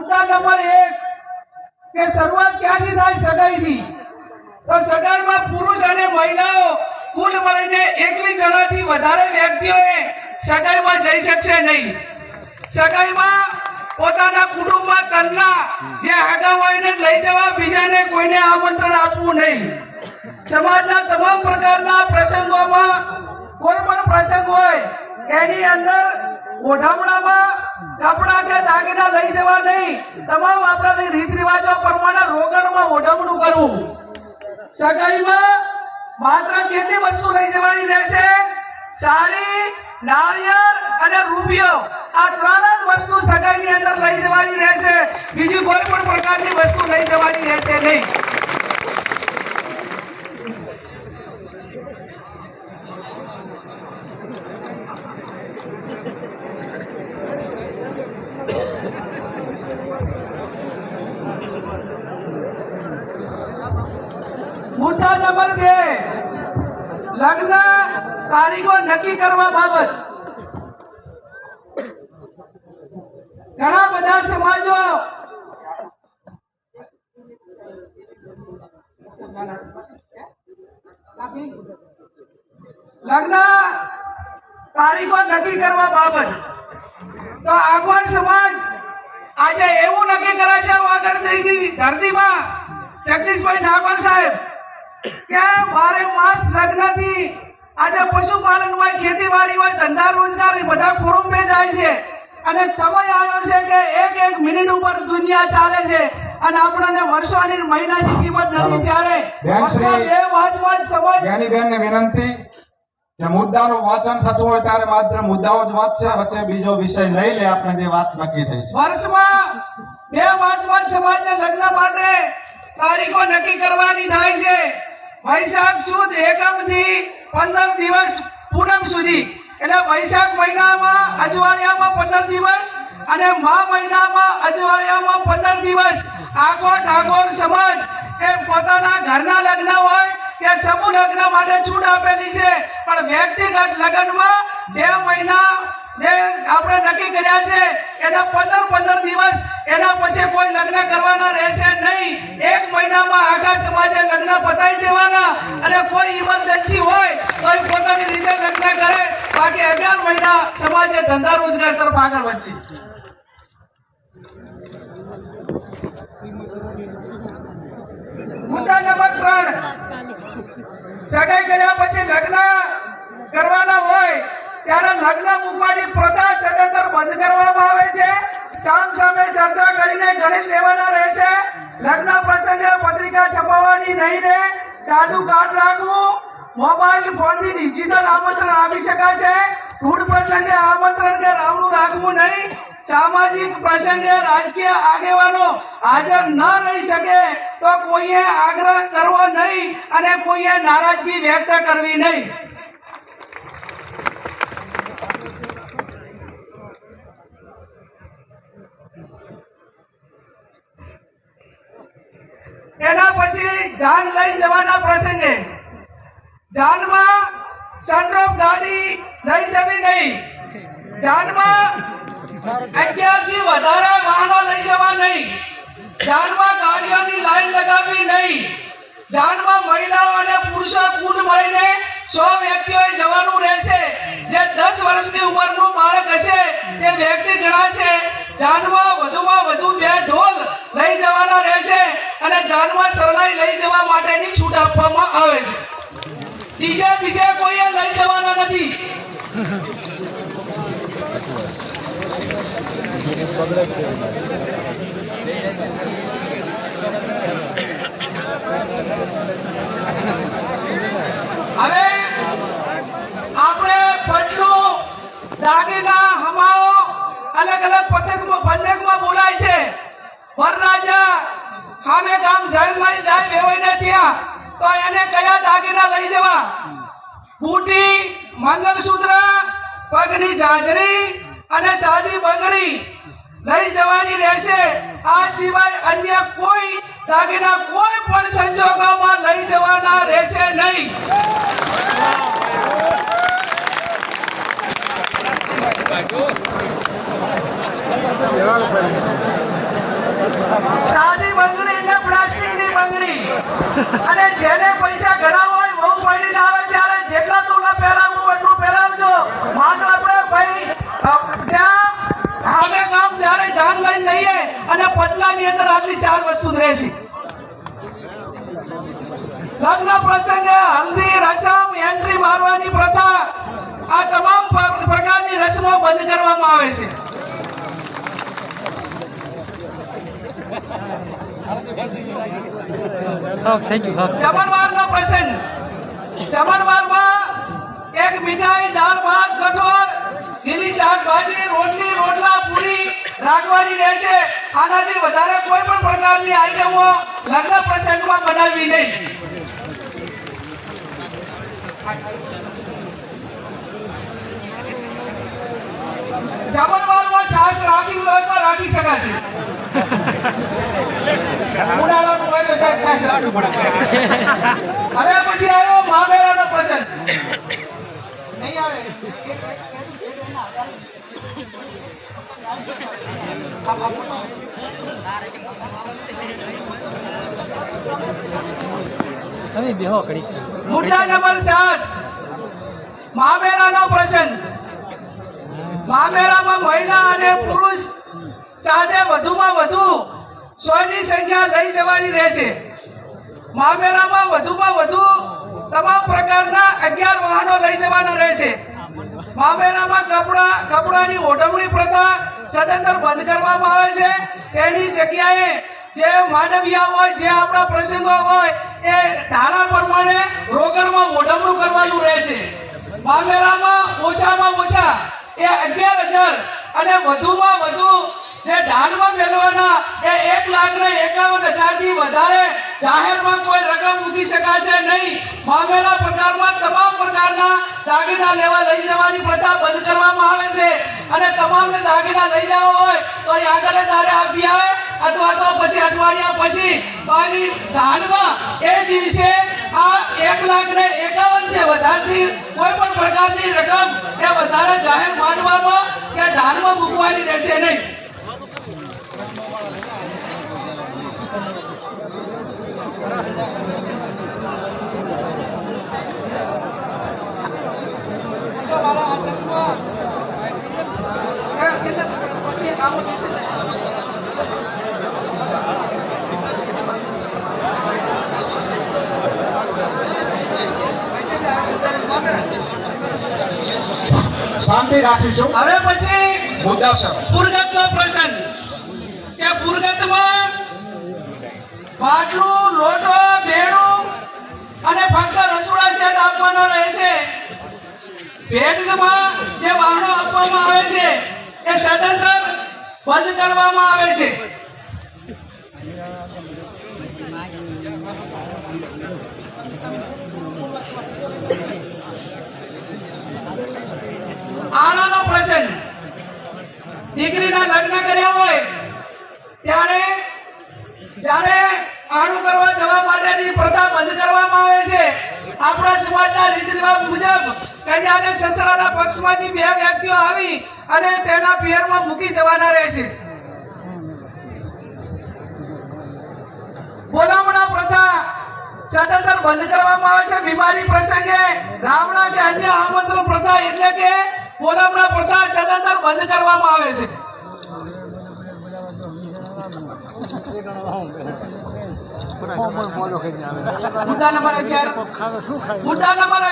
मुद्दा नंबर 1 કે શરૂઆત ક્યાંથી થાય સગાઈથી તો સગાઈમાં પુરુષ અને મહિલાઓ કુલ મળીને એકલી જણાથી વધારે વ્યક્તિઓએ સગાઈમાં જઈ શકશે નહીં સગાઈમાં પોતાના કુટુંબમાં કન્યા જે આગા હોયને લઈ જવા બીજાને કોઈને આમંત્રણ આપવું નહીં સમાજના તમામ પ્રકારના પ્રસંગોમાં કોઈ પણ પ્રસંગ હોય એની અંદર ઓઢામણામાં કપડા કે દાગીના લઈ જવા નહીં તમામ આપણા રીત રિવાજો પ્રમાણે રોગણમાં ઓઢામણું કરવું સગાઈમાં માત્ર કેટલી વસ્તુ લઈ જવાની રહેશે સાડી નાળિયેર અને રૂપિયો આ ત્રણ જ વસ્તુ સગાઈની અંદર લઈ જવાની રહેશે બીજી કોઈ પણ પ્રકારની વસ્તુ લઈ જવાની રહેશે નહીં मुद्दा नंबर 2 लग्न तारीखो नक्की करवा बाबत घणा बधा समाजो लग्न तारीखो नक्की करवा बाबत तो આગવા સમાજ આજે એવું નક્કી કરે છે વાગડની ધરતીમાં જગદીશભાઈ ઠાકોર સાહેબ કે 12 માસ લગ્નથી આજે પશુપાલન હોય ખેતીવાડી હોય ધંધા રોજગાર બધા ખોરંભે જાય છે અને સમય આવ્યો છે કે એક મિનિટ ઉપર દુનિયા ચાલે છે અને આપણને વર્ષોની મહિનાની કિંમત નથી ત્યારે બે વાંચવાન સમાજ જ્ઞાની બેનને વિનંતી કે મુદ્દાનું વાંચન થતું હોય ત્યારે માત્ર મુદ્દાઓ જ વાંચશે વચ્ચે બીજો વિષય નહીં લે આપણે જે વાત નક્કી થઈ છે વર્ષમાં બે વાંચવાન સમાજને લગ્ન માટે તારીખો નક્કી કરવાની થાય છે વૈશાખ સુદ એકમ થી 15 દિવસ પૂનમ સુધી એટલે વૈશાખ મહિનામાં અજવાળિયામાં 15 દિવસ અને મા મહિનામાં અજવાળિયામાં 15 દિવસ આખો ઠાકોર સમાજ એ પોતાના ઘરના લગ્ન હોય કે સમૂહ લગ્ન માટે છૂટ આપેલી છે પણ વ્યક્તિગત લગ્નમાં 2 મહિના જે આપણે નક્કી કર્યા છે એના 15 દિવસ એના પછી કોઈ લગ્ન કરવાના રહેશે નહીં 1 મહિનામાં આખા સમાજે લગ્ન પતાવી દેવાના અને કોઈ ઇમરજન્સી હોય તો પોતાની રીતે લગ્ન કરે બાકી 11 મહિના સમાજે ધંધા રોજગાર તરફ આગળ વધશે મુદ્દા નંબર 3 સગાઈ કર્યા પછી લગ્ન કરવાના હોય ત્યારે લગ્ન મૂકવાની પ્રથા સદંતર બંધ કરવામાં આવે છે સામ સામે ચર્ચા કરીને ગણેશ લેવાના રહેશે લગ્ન પ્રસંગે પત્રિકા છપાવવાની નહીં રહે સાદું કાર્ડ રાખવું મોબાઈલ ફોનથી ડિજિટલ આમંત્રણ આપી શકાશે ફૂડ પ્રસંગે આમંત્રણ કે રાવણું રાખવું નહીં સામાજિક પ્રસંગે રાજકીય આગેવાનો હાજર ન રહી શકે તો કોઈએ આગ્રહ કરવો નહીં અને કોઈએ નારાજગી વ્યક્ત કરવી નહીં એના પછી જાન લઈ જવાના પ્રસંગે જાનમાં સનરૂફ ગાડી લઈ જવી નહીં જાનમાં 11 થી વધારે વાહનો લઈ જવા નહીં જાનમાં ગાડીઓની લાઈન લગાવવી નહીં જાનમાં મહિલાઓ અને પુરુષો કુલ મળીને 100 વ્યક્તિઓએ જવાનું રહેશે જે 10 વર્ષની ઉંમરનું બાળક હશે તે વ્યક્તિ ગણાશે જાનમાં વધુમાં વધુ 2 ઢોલ લઈ જવાના રહેશે અને જાનમાં શરણાઈ લઈ જવા માટેની છૂટ આપવામાં આવે છે ડીજે બીજે કોઈએ લઈ જવાના નથી હવે આપણે પટલું દાગીના હમાઓ અલગ અલગ પંથકમાં બોલાય છે વરરાજા ખામે ગામ જલ લઈ જાય વેવાઈને ત્યાં તો એને કયા દાગીના લઈ જવા બુટી મંગળસૂત્ર પગની જાજરી અને સાદી બંગડી લઈ જવાની રહેશે આ સિવાય અન્ય કોઈ દાગીના કોઈ પણ સંજોગોમાં લઈ જવાના રહેશે નહીં Gracias. અને પટલાની અંદર આટલી 4 વસ્તુ જ રહેશે. લગ્ન પ્રસંગે હલ્દી રસમ એન્ટ્રી મારવાની પ્રથા આ તમામ પ્રકારની રસમો બંધ કરવામાં આવે છે. જમણવારનો પ્રસંગ. જમણવારમાં એક મીઠાઈ, દાળ ભાત, કઠોળ, લીલી શાકભાજી, રોટલી, રોટલા, પૂરી રાખવાની રહેશે. આનાથી વધારે કોઈ પણ પ્રકારની આઈટમો લગ્ન પ્રસંગમાં બનાવવી નહીં. જમણવારમાં છાશ રાખવી હોય તો રાખી શકાશે. ઉનાળાનું હોય તો સાહેબ છાશ રાખવી પડે. હવે પછી આવ્યો મામેરાનો પ્રસંગ. નહીં આવે. મુદ્દા નંબર 7 મામેરાનો પ્રસંગ. મામેરામાં મહિલા અને પુરુષ સાથે વધુમાં વધુ 100 ની સંખ્યા લઈ જવાની રહેશે. મામેરામાં વધુમાં વધુ તમામ પ્રકારના 11 વાહનો લઈ જવાના રહેશે. મામેરામાં કપડાની ઓઢવણી પ્રથા સદંતર બંધ કરવામાં આવે છે. તેની જગ્યાએ જે માંડવિયા હોય, જે આપણા પ્રસંગો હોય એ ઢાળા પ્રમાણે રોકડમાં ઓઢવણું કરવાનું રહેશે. મામેરામાં ઓછામાં ઓછા એ 11,000 અને વધુમાં વધુ જે ઢાલમાં મેળવવાના એ 1,51,000 થી વધારે જાહેરમાં કોઈ રકમ મૂકી શકાશે નહીં. મામેરા પ્રકારમાં તમામ પ્રકારના દાગીના લેવા લઈ જવાની પ્રથા બંધ કરવામાં આવે છે. અને તમામને દાગીના લઈ જવા હોય તો એ આગળ દાડે આપી આવે અથવા તો પછી અઠવાડિયા પછી બાકી ઢાલમાં એ દિવસે આ 1,51,000 થી વધારથી કોઈ પણ પ્રકારની રકમ એ વધારે જાહેર માંડવામાં કે ઢાલમાં મૂકવાની રહેશે નહીં. શાંતિ રાખીશું. હવે પછી મુદ્દાસર પુરગતનો પ્રસંગ. કે પુરગતમાં પાટલું, લોટો, બેડું અને ફક્ત રસોડા સેટ આપવાનો રહેશે. ભેટમાં જે વાહનો આપવામાં આવે છે એ સદંતર બંધ કરવામાં આવે છે. આનાનો પ્રસંગ. દીકરીના લગ્ન કર્યા હોય ત્યારે આણું કરવા જવા માટેની પ્રથા બંધ કરવામાં આવે છે. આપણા સમાજના રીત રિવાજ મુજબ કન્યા અને સસરાના પક્ષમાંથી 2 વ્યક્તિઓ આવી અને તેના પિયરમાં મૂકી જવાના રહેશે. બોલામણા પ્રથા સદંતર બંધ કરવામાં આવે છે. બીમારી પ્રસંગે રાવણા કે અન્ય આમંત્રણ પ્રથા એટલે કે બોલામણા પ્રથા સદંતર બંધ કરવામાં આવે છે. મુદ્દા નંબર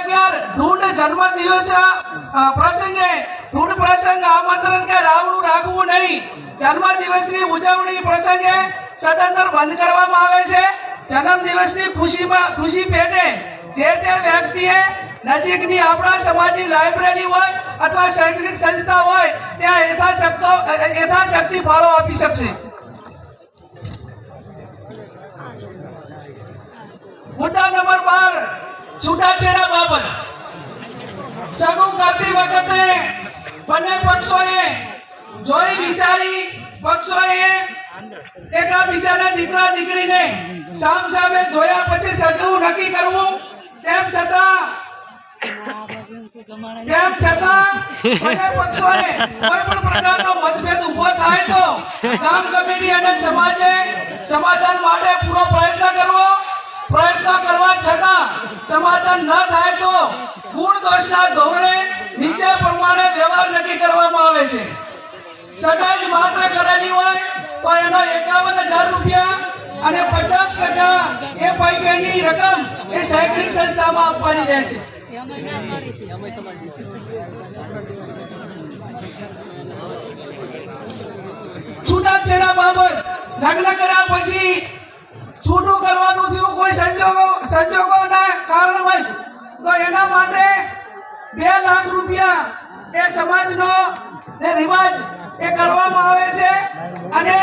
11 ઢૂંઢ જન્મદિવસ પ્રસંગે ઢૂંઢ પ્રસંગ આમંત્રણ કે રાવણું રાખવું નહીં. જન્મદિવસની ઉજવણી પ્રસંગે સદંતર બંધ કરવામાં આવે છે. જન્મદિવસની ખુશી પેટે જે તે વ્યક્તિએ નજીકની આપણા સમાજની લાઇબ્રેરી હોય અથવા શૈક્ષણિક સંસ્થા હોય ત્યાં યથાશક્તિ ફાળો આપી શકશે. મુદ્દા નંબર 12 છૂટાછેડા બાબત. સગું કરતી વખતે બંને પક્ષોએ જોઈ વિચારી એકબીજાના દીકરા દીકરીને સામસામે જોયા પછી સગું નક્કી કરવું. તેમ છતાં બંને પક્ષોએ કોઈ પણ પ્રકારનો મતભેદ ઉભો થાય તો ગામ કમિટી અને સમાજે સમાધાન માટે પૂરો પ્રયત્ન કરવા છતાં સમાધાન ન થાય તો ગુણ દોષના ધોરણે નીચે પ્રમાણે વ્યવહાર નક્કી કરવામાં આવે છે. સગાઈ માત્ર કરેલી હોય તો એનો પૈકીની રકમ એ શૈક્ષણિક સંસ્થામાં આપવાની રહેશે. છૂટાછેડા બાબત લગ્ન કર્યા પછી છૂટું કરવાનું થયું કોઈ સંજોગોના કારણવશ, તો એના માટે 2 લાખ રૂપિયા એ સમાજનો જે રિવાજ એ કરવામાં આવે છે. અને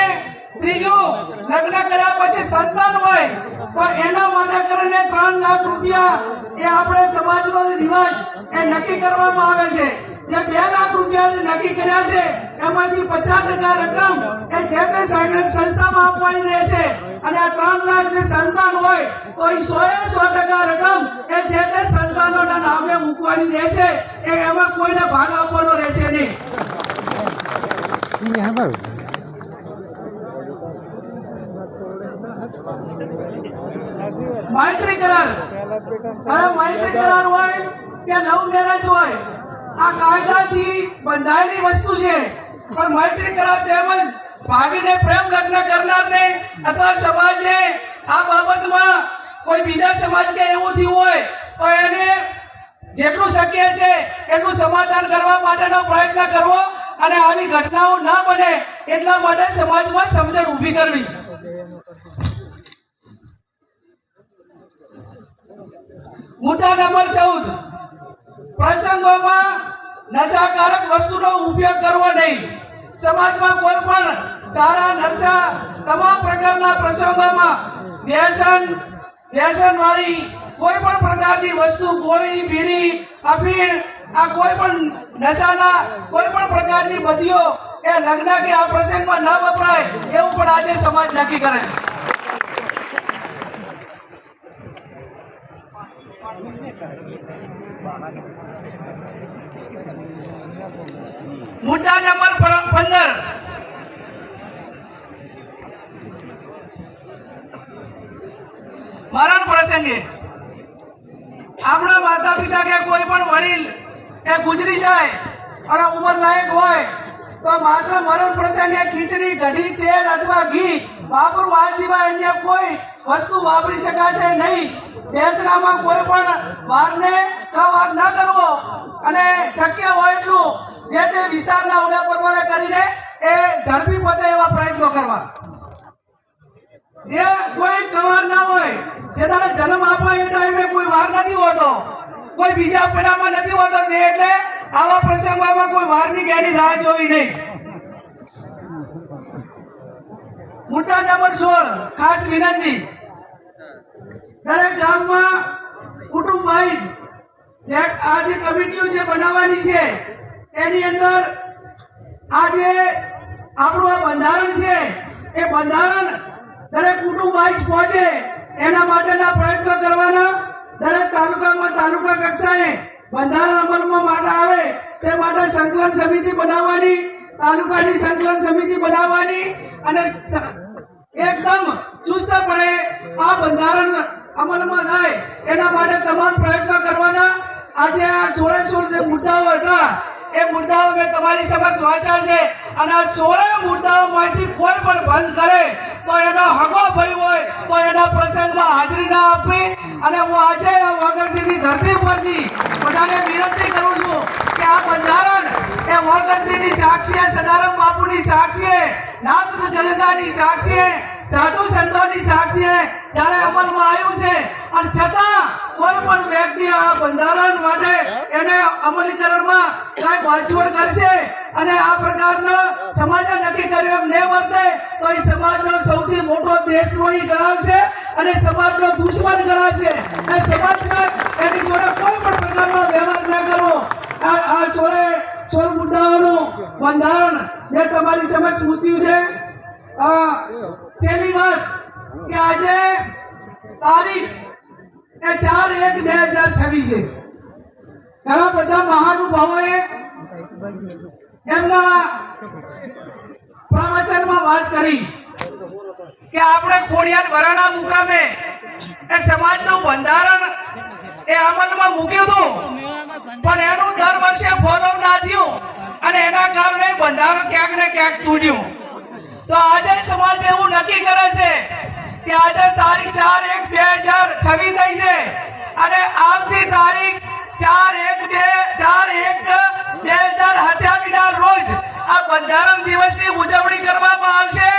ત્રીજું, લગ્ન કર્યા પછી સંતાન હોય તો એના માટે કરીને 3 લાખ રૂપિયા એ આપણે સમાજનો રિવાજ એ નક્કી કરવામાં આવે છે. જે 2 લાખ રૂપિયા નક્કી કર્યા છે એમાંથી 50% રકમ એ જે તે શૈક્ષણિક સંસ્થામાં આપવાની રહેશે. અને આ 3 લાખ જે સંતાન હોય તો એ 100% રકમ એ જે તે સંતાનોના નામે મૂકવાની રહેશે. એમાં કોઈને ભાગ આપવાનો રહેશે નહીં. મૈત્રી કરાર, હવે મૈત્રી કરાર હોય કે લવ મેરેજ હોય, આ કાયદાથી બંધાયેલી વસ્તુ છે. પણ મૈત્રી કરાર તેમજ ભાગીને પ્રેમ લગ્ન કરનારને અથવા સમાજે આ બાબતમાં કોઈ બીજા સમાજ કે એવું થયું હોય તો એને જેટલું શક્ય છે એટલું સમાધાન કરવા માટેનો પ્રયત્ન કરવો અને આવી ઘટનાઓ ના બને એટલા માટે સમાજમાં સમજણ ઊભી કરવી. મુદ્દા નંબર 14, પ્રસંગોમાં નશાકારક વસ્તુનો ઉપયોગ કરવો નહીં. સમાજમાં કોઈ પણ સારા નશા તમામ પ્રકારના પ્રસંગોમાં વ્યસનવાળી કોઈ પણ પ્રકારની વસ્તુ, ગોળી, બીડી, અફીણ, આ કોઈ પણ નશાના કોઈ પણ પ્રકારની બદીઓ એ લગ્ન કે આ પ્રસંગમાં ન વપરાય એવું પણ આજે સમાજ નક્કી કરે છે. મુદ્દા નંબર 15, મરણ પ્રસંગે આપણા માતા પિતા કે કોઈ પણ વડીલ એ ગુજરી જાય અને ઉંમર લાયક હોય તો માત્ર મરણ પ્રસંગે ખીચડી, કઢી, તેલ અથવા ઘી વાપરવું, આ સિવાય અન્ય કોઈ વસ્તુ વાપરી શકાશે નહીં. બેસણામાં કોઈ પણ વારને વાર ન કરવો અને શક્ય હોય એટલું જે તે વિસ્તારના ઉલ્લેખ પ્રમાણે કરીને એ ઝડપી પતે એવા પ્રયત્નો કરવા. જે કોઈ કવાર ના હોય, જે તારે જન્મ આપવા એ ટાઈમે કોઈ વાર નથી હોતો, કોઈ બીજા પડામાં નથી હોતો, એટલે આવા પ્રસંગોમાં કોઈ વારની ગાડી રાહ જોવી નહીં. મુદ્દા નંબર 16, ખાસ વિનંતી, દરેક ગામમાં કુટુંબ વાઇઝ આ જે કમિટીઓ જે બનાવવાની છે એની અંદર આજે આપણું આ બંધારણ છે એ બંધારણ દરેક કુટુંબ વાઇઝ પહોંચે એના માટેના પ્રયત્નો કરવાના. દરેક તાલુકામાં તાલુકા કક્ષાએ બંધારણ અમલમાં માટે આવે તે માટે સંકલન સમિતિ બનાવવાની, તાલુકાની સંકલન સમિતિ બનાવવાની અને એકદમ ચુસ્તપણે આ બંધારણ અમલમાં થાય એના માટે તમામ પ્રયત્નો કરવાના. આજે આ 16 જે મુદ્દાઓ હતા એ મુદ્દાઓ મેં તમારી સમક્ષ વાંચ્યા છે અને આ 16 મુદ્દાઓમાંથી કોઈ પણ ભંગ કરે તો એનો હગો ભય હોય તો એના પ્રસંગમાં હાજરી ના આપવી. અને હું આજે વાગડજીની ધરતી પરથી બધાને વિનંતી કરું છું કે આ બંધારણ એ વાગડજીની સાક્ષીએ, સદારામ બાપુની સાક્ષીએ, નાથ ગંગાની સાક્ષીએ, સાધુ સંતોની સાક્ષીએ જ્યારે અમલમાં આવ્યું છે અને છતાં કોઈ પણ વ્યક્તિ આ બંધારણ માટે એને અમલીકરણમાં કાંઈ બાંધછોડ કરશે અને આ પ્રકારનો સમાજે નક્કી કર્યું એમ ન વર્તે તો એ સમાજનો સૌથી મોટો દેશદ્રોહી ગણાવશે અને સમાજનો દુશ્મન ગણાશે. એ સમાજને એની જોડે કોઈ પણ પ્રકારનો વ્યવહાર ન કરવો. આ 16 મુદ્દાઓનું બંધારણ મેં તમારી સમક્ષ મૂક્યું છે. છેલ્લી વાત કે આજે તારીખ એ 4/1/2026 છે. ઘણા બધા મહાનુભાવોએ એમના પ્રવચનમાં વાત કરી કે આપણે ખોડિયાર વરાણા મુકામે એ સમાજનું બંધારણ એ અમલમાં મૂક્યું હતું પણ એનું દર વર્ષે ફોલો ના થયું અને એના કારણે બંધારણ ક્યાંક ને ક્યાંક તૂટ્યું. તો આજે સમાજ એવું નક્કી કરે છે કે કે આજે તારીખ 4/1/2026 થઈ છે અને આવતી તારીખ 4/1/2027 ના રોજ આ બંધારણ દિવસની ઉજવણી કરવામાં આવશે